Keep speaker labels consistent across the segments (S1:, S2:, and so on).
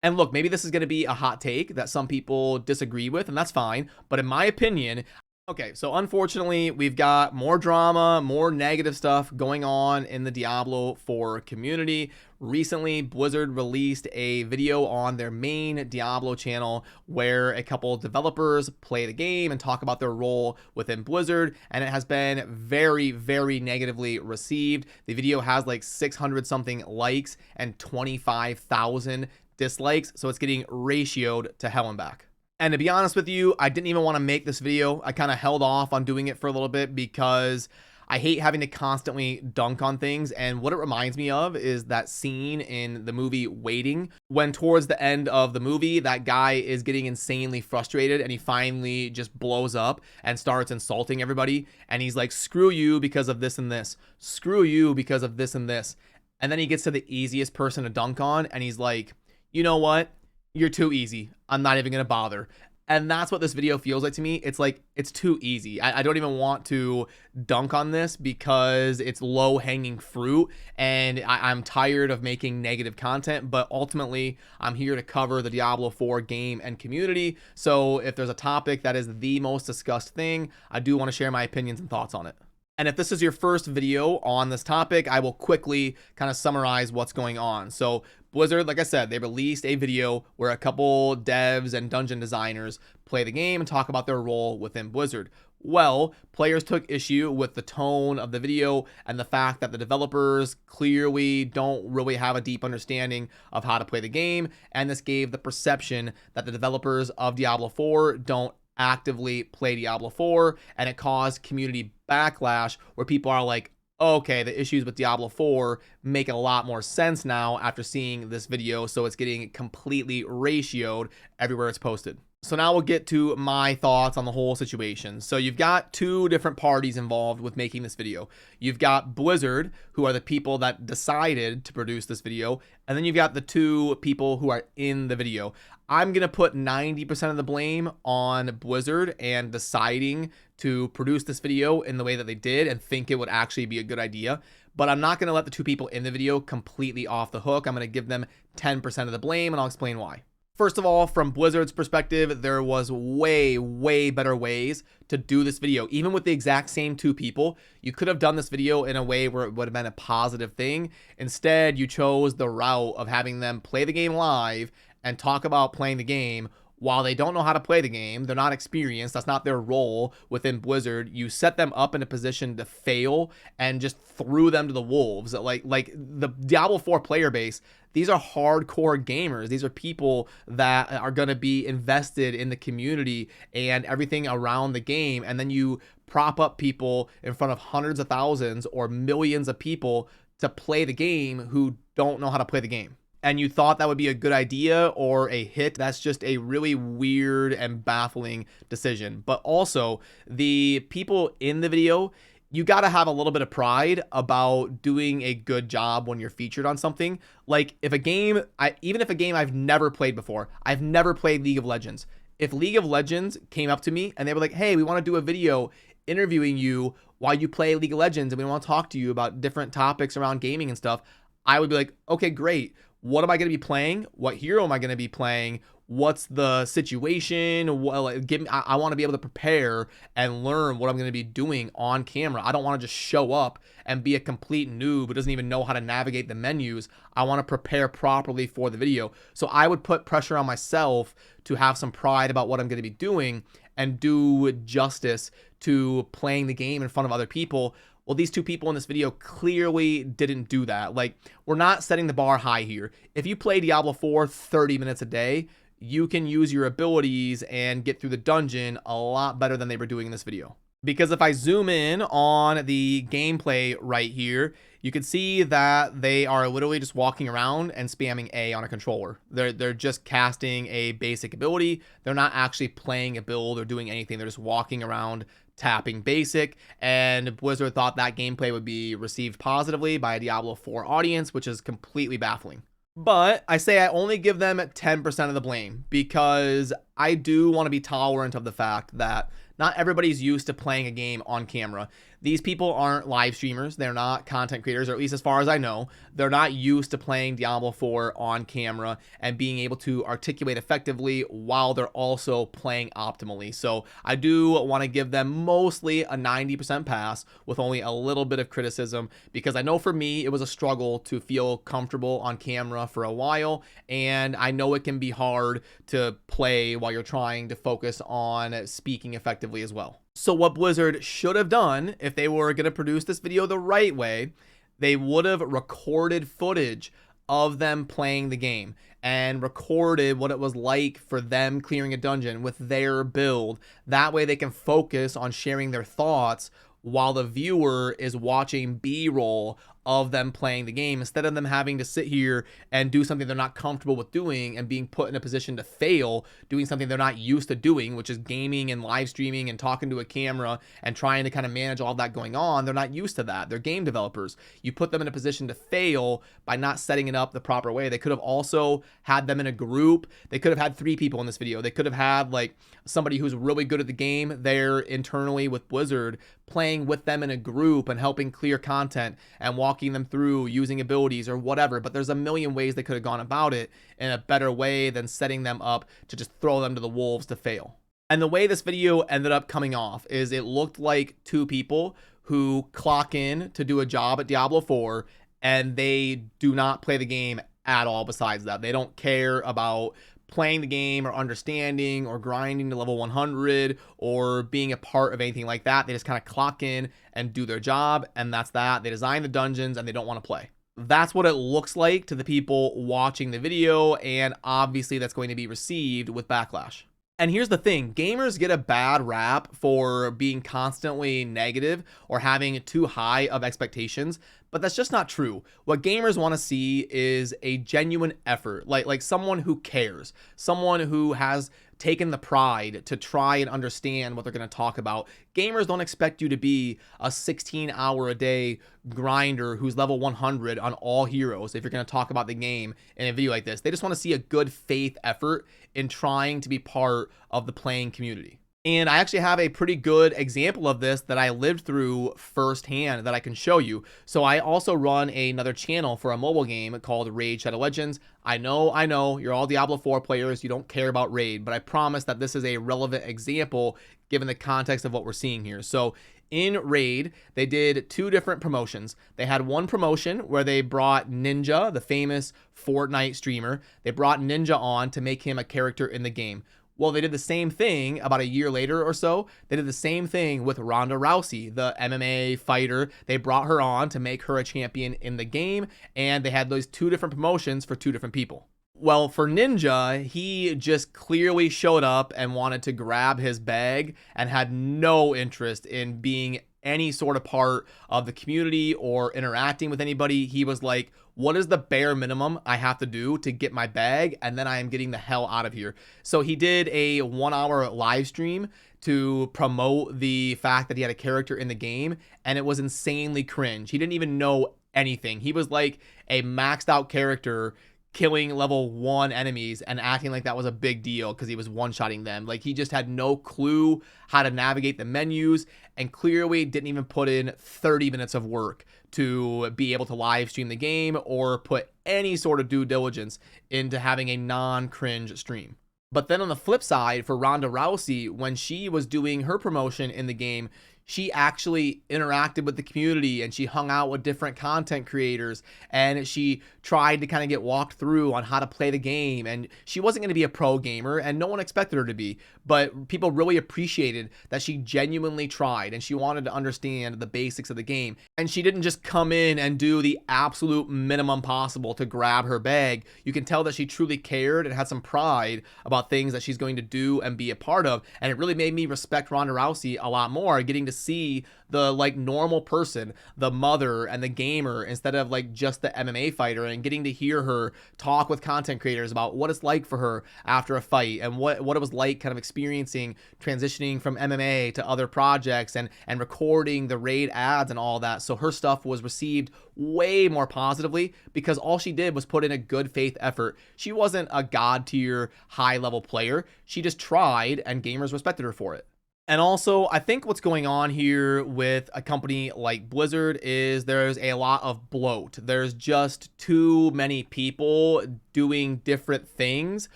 S1: And look, maybe this is going to be a hot take that some people disagree with, and that's fine. But in my opinion, okay, so unfortunately, we've got more drama, more negative stuff going on in the Diablo 4 community. Recently, Blizzard released a video on their main Diablo channel where a couple developers play the game and talk about their role within Blizzard, and it has been very, very negatively received. The video has like 600 something likes and 25,000 dislikes, so it's getting ratioed to hell and back. And to be honest with you, I didn't even want to make this video. I kind of held off on doing it for a little bit because I hate having to constantly dunk on things. And what it reminds me of is that scene in the movie Waiting, when towards the end of the movie, that guy is getting insanely frustrated and he finally just blows up and starts insulting everybody. And he's like, screw you because of this and this. Screw you because of this and this. And then he gets to the easiest person to dunk on and he's like, you know what? You're too easy. I'm not even going to bother. And that's what this video feels like to me. It's like, it's too easy. I don't even want to dunk on this because it's low hanging fruit and I'm tired of making negative content, but ultimately I'm here to cover the Diablo 4 game and community. So if there's a topic that is the most discussed thing, I do want to share my opinions and thoughts on it. And if this is your first video on this topic, I will quickly kind of summarize what's going on. So Blizzard, like I said, they released a video where a couple devs and dungeon designers play the game and talk about their role within Blizzard. Well, players took issue with the tone of the video and the fact that the developers clearly don't really have a deep understanding of how to play the game, and this gave the perception that the developers of Diablo 4 don't actively play Diablo 4, and it caused community backlash where people are like, okay, the issues with Diablo 4 make a lot more sense now after seeing this video, so it's getting completely ratioed everywhere it's posted. So now we'll get to my thoughts on the whole situation. So you've got two different parties involved with making this video. You've got Blizzard, who are the people that decided to produce this video, and then you've got the two people who are in the video. I'm going to put 90% of the blame on Blizzard and deciding to produce this video in the way that they did and think it would actually be a good idea. But I'm not going to let the two people in the video completely off the hook. I'm going to give them 10% of the blame, and I'll explain why. First of all, from Blizzard's perspective, there was way, way better ways to do this video. Even with the exact same two people, you could have done this video in a way where it would have been a positive thing. Instead, you chose the route of having them play the game live and talk about playing the game while they don't know how to play the game. They're not experienced. That's not their role within Blizzard. You set them up in a position to fail and just threw them to the wolves. Like the Diablo 4 player base, these are hardcore gamers. These are people that are going to be invested in the community and everything around the game. And then you prop up people in front of hundreds of thousands or millions of people to play the game who don't know how to play the game. And you thought that would be a good idea or a hit. That's just a really weird and baffling decision. But also, the people in the video, you got to have a little bit of pride about doing a good job when you're featured on something. Like if a game, even if a game I've never played before, I've never played League of Legends. If League of Legends came up to me and they were like, hey, we want to do a video interviewing you while you play League of Legends and we want to talk to you about different topics around gaming and stuff, I would be like, okay, great. What am I going to be playing? What hero am I going to be playing? What's the situation? Well, I want to be able to prepare and learn what I'm going to be doing on camera. I don't want to just show up and be a complete noob who doesn't even know how to navigate the menus. I want to prepare properly for the video. So I would put pressure on myself to have some pride about what I'm going to be doing and do justice to playing the game in front of other people. Well, these two people in this video clearly didn't do that. Like, we're not setting the bar high here. If you play Diablo 4 30 minutes a day, you can use your abilities and get through the dungeon a lot better than they were doing in this video. Because if I zoom in on the gameplay right here, you can see that they are literally just walking around and spamming A on a controller. They're just casting a basic ability. They're not actually playing a build or doing anything. They're just walking around tapping basic, and Blizzard thought that gameplay would be received positively by a Diablo 4 audience, which is completely baffling. But I say I only give them 10% of the blame because I do want to be tolerant of the fact that not everybody's used to playing a game on camera. These people aren't live streamers. They're not content creators, or at least as far as I know, they're not used to playing Diablo 4 on camera and being able to articulate effectively while they're also playing optimally. So I do want to give them mostly a 90% pass with only a little bit of criticism, because I know for me, it was a struggle to feel comfortable on camera for a while. And I know it can be hard to play while you're trying to focus on speaking effectively as well. So what Blizzard should have done if they were going to produce this video the right way, they would have recorded footage of them playing the game and recorded what it was like for them clearing a dungeon with their build. That way they can focus on sharing their thoughts while the viewer is watching B-roll of them playing the game, instead of them having to sit here and do something they're not comfortable with doing and being put in a position to fail doing something they're not used to doing, which is gaming and live streaming and talking to a camera and trying to kind of manage all that going on. They're not used to that. They're game developers. You put them in a position to fail by not setting it up the proper way. They could have also had them in a group. They could have had 3 people in this video. They could have had like somebody who's really good at the game there internally with Blizzard playing with them in a group and helping clear content and walking them through using abilities or whatever. But there's a million ways they could have gone about it in a better way than setting them up to just throw them to the wolves to fail. And the way this video ended up coming off is it looked like 2 people who clock in to do a job at Diablo 4 and they do not play the game at all. Besides that, they don't care about playing the game or understanding or grinding to level 100 or being a part of anything like that. They just kind of clock in and do their job, and that's that. They design the dungeons and they don't want to play. That's what it looks like to the people watching the video, and obviously that's going to be received with backlash. And here's the thing, gamers get a bad rap for being constantly negative or having too high of expectations, but that's just not true. What gamers want to see is a genuine effort, like someone who cares, someone who has taken the pride to try and understand what they're going to talk about. Gamers don't expect you to be a 16-hour-a-day grinder who's level 100 on all heroes if you're going to talk about the game in a video like this. They just want to see a good faith effort in trying to be part of the playing community. And I actually have a pretty good example of this that I lived through firsthand that I can show you. So I also run another channel for a mobile game called Raid Shadow Legends. I know, you're all Diablo 4 players. You don't care about Raid, but I promise that this is a relevant example given the context of what we're seeing here. So in Raid, they did 2 different promotions. They had one promotion where they brought Ninja, the famous Fortnite streamer. They brought Ninja on to make him a character in the game. Well, they did the same thing about a year later or so. They did the same thing with Ronda Rousey, the MMA fighter. They brought her on to make her a champion in the game, and they had those 2 different promotions for 2 different people. Well, for Ninja, he just clearly showed up and wanted to grab his bag and had no interest in being any sort of part of the community or interacting with anybody. He was like, what is the bare minimum I have to do to get my bag? And then I am getting the hell out of here. So he did a 1-hour live stream to promote the fact that he had a character in the game, and it was insanely cringe. He didn't even know anything. He was like a maxed out character killing level 1 enemies and acting like that was a big deal because he was one-shotting them. Like, he just had no clue how to navigate the menus and clearly didn't even put in 30 minutes of work to be able to live stream the game or put any sort of due diligence into having a non-cringe stream. But then on the flip side, for Ronda Rousey, when she was doing her promotion in the game, she actually interacted with the community and she hung out with different content creators and she tried to kind of get walked through on how to play the game. And she wasn't going to be a pro gamer and no one expected her to be, but people really appreciated that she genuinely tried and she wanted to understand the basics of the game. And she didn't just come in and do the absolute minimum possible to grab her bag. You can tell that she truly cared and had some pride about things that she's going to do and be a part of. And it really made me respect Ronda Rousey a lot more, getting to see the like normal person, the mother and the gamer, instead of like just the MMA fighter, and getting to hear her talk with content creators about what it's like for her after a fight and what it was like kind of experiencing transitioning from MMA to other projects and recording the Raid ads and all that. So her stuff was received way more positively because all she did was put in a good faith effort. She wasn't a god tier high level player. She just tried and gamers respected her for it. And also, I think what's going on here with a company like Blizzard is there's a lot of bloat. There's just too many people doing different things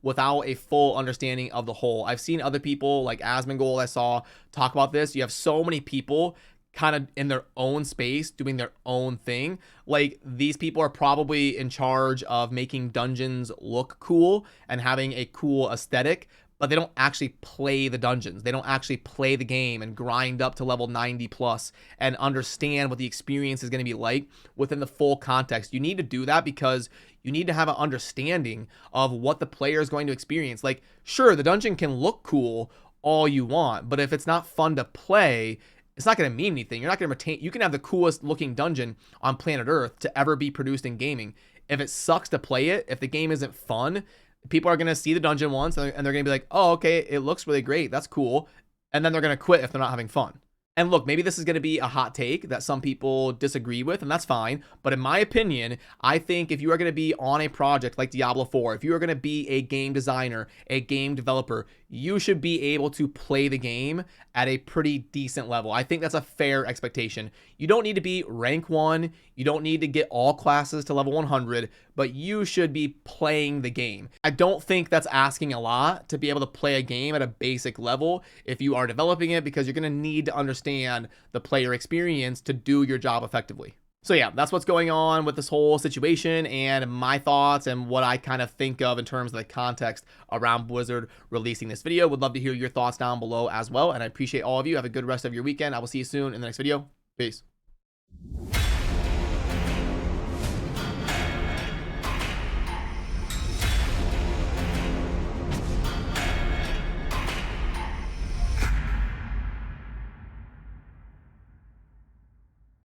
S1: without a full understanding of the whole. I've seen other people like Asmongold I saw talk about this. You have so many people kind of in their own space doing their own thing. Like these people are probably in charge of making dungeons look cool and having a cool aesthetic, but they don't actually play the dungeons. They don't actually play the game and grind up to level 90 plus and understand what the experience is going to be like within the full context. You need to do that because you need to have an understanding of what the player is going to experience. Like, sure, the dungeon can look cool all you want, but if it's not fun to play, it's not going to mean anything. You're not going to retain. You can have the coolest looking dungeon on planet Earth to ever be produced in gaming. If it sucks to play it, if the game isn't fun, people are going to see the dungeon once and they're going to be like, oh, okay, it looks really great. That's cool. And then they're going to quit if they're not having fun. And look, maybe this is going to be a hot take that some people disagree with, and that's fine. But in my opinion, I think if you are going to be on a project like Diablo 4, if you are going to be a game designer, a game developer, you should be able to play the game at a pretty decent level. I think that's a fair expectation. You don't need to be rank 1. You don't need to get all classes to level 100, but you should be playing the game. I don't think that's asking a lot to be able to play a game at a basic level if you are developing it, because you're going to need to understand the player experience to do your job effectively. So yeah, that's what's going on with this whole situation and my thoughts and what I kind of think of in terms of the context around Blizzard releasing this video. Would love to hear your thoughts down below as well, and I appreciate all of you. Have a good rest of your weekend. I will see you soon in the next video. Peace.